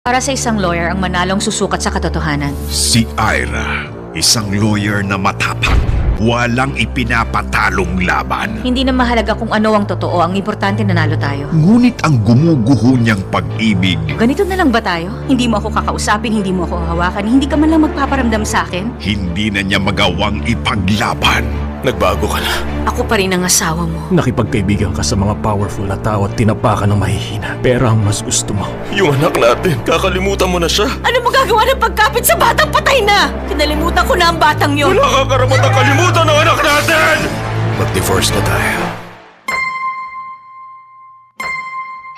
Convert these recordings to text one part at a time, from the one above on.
Para sa isang lawyer ang manalong susukat sa katotohanan. Si Ira, isang lawyer na matapang. Walang ipinapatalong laban. Hindi na mahalaga kung ano ang totoo, ang importante nanalo tayo. Ngunit ang gumuguho niyang pag-ibig, Ganito na lang ba tayo? Hindi mo ako kakausapin, hindi mo ako hawakan, hindi ka man lang magpaparamdam sa akin? hindi na niya magawang ipaglaban. Nagbago ka na. Ako pa rin ang asawa mo. Nakipagkaibigan ka sa mga powerful na tao at tinapakan ng mahihina. Pero ang mas gusto mo, yung anak natin. Kakalimutan mo na siya. Ano mo gagawa ng pagkapit sa batang patay na? Kinalimutan ko na ang batang yun. Wala kang karapatang kalimutan ng anak natin! Mag-divorce na tayo.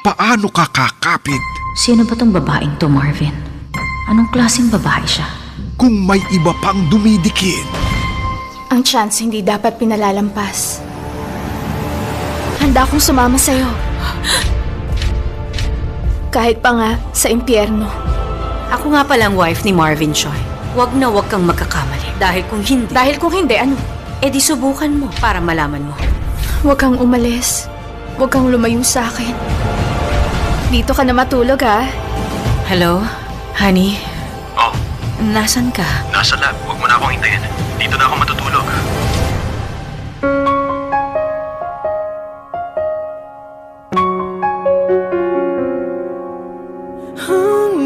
Paano ka kakapit Sino ba tong babaeng to, Marvin? Anong klaseng babae siya? kung may iba pang dumidikit? Ang chance hindi dapat pinalalampas. Handa akong sumama sa'yo. Kahit pa nga sa impyerno. Ako nga palang wife ni Marvin Choi. Wag kang magkakamali. Dahil kung hindi, ano? Eh di subukan mo para malaman mo. Huwag kang umalis. Huwag kang lumayo sa akin. Dito ka na matulog, ha? Hello? Honey? Oh, Nasaan ka? nasa lab. Huwag mo na akong hintayin. Dito na ako matutulog.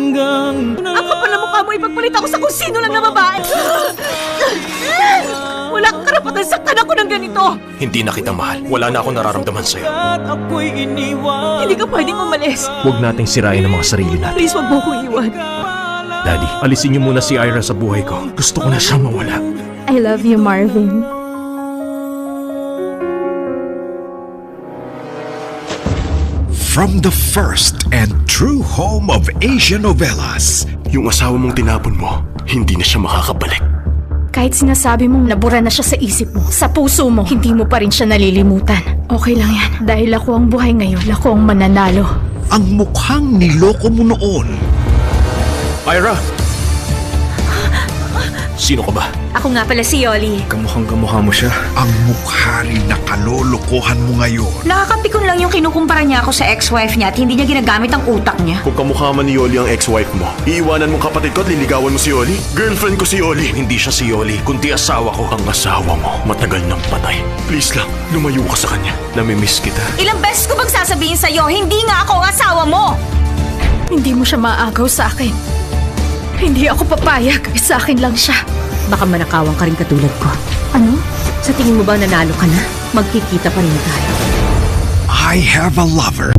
Ang kapal na mukha mo, ipagpalit ako sa kung sino lang na babae. Wala kang karapatan saktan ako ng ganito. Hindi na kita mahal. Wala na akong nararamdaman sa'yo. Hindi ka pwedeng umalis. Huwag nating sirain ang mga sarili natin. Please, wag mo ko iwan. Daddy, alisin niyo muna si Ira sa buhay ko. Gusto ko na siyang mawala. I love you, Marvin. From the first and true home of Asian novellas, Yung asawa mong tinapon mo, hindi na siya makakabalik. Kahit sinasabi mong nabura na siya sa isip mo, sa puso mo, hindi mo pa rin siya nalilimutan. Okay lang yan. Dahil ako ang buhay ngayon, ako ang mananalo. ang mukhang niloko mo noon, Ira! Sino ka ba? Ako nga pala si Yoli. Kamukhang-kamukha mo siya. ang mukha rin na kalolokohan mo ngayon. Nakakapikon lang yung kinukumpara niya ako sa ex-wife niya at hindi niya ginagamit ang utak niya. Kung kamukha man ni Yoli ang ex-wife mo, iiwanan mo kapatid ko at liligawan mo si Yoli? Girlfriend ko si Yoli. Hindi siya si Yoli, kundi asawa ko. Ang asawa mo, matagal nang patay. Please lang, lumayo ka sa kanya. Namimiss kita. Ilang beses ko bang sasabihin sa'yo, hindi nga ako ang asawa mo! Hindi mo siya maagaw sa akin. Hindi ako papayag. Sa akin lang siya. Baka manakawang ka rin katulad ko. Ano? Sa tingin mo ba nanalo ka na? Magkikita pa rin tayo. I Have a Lover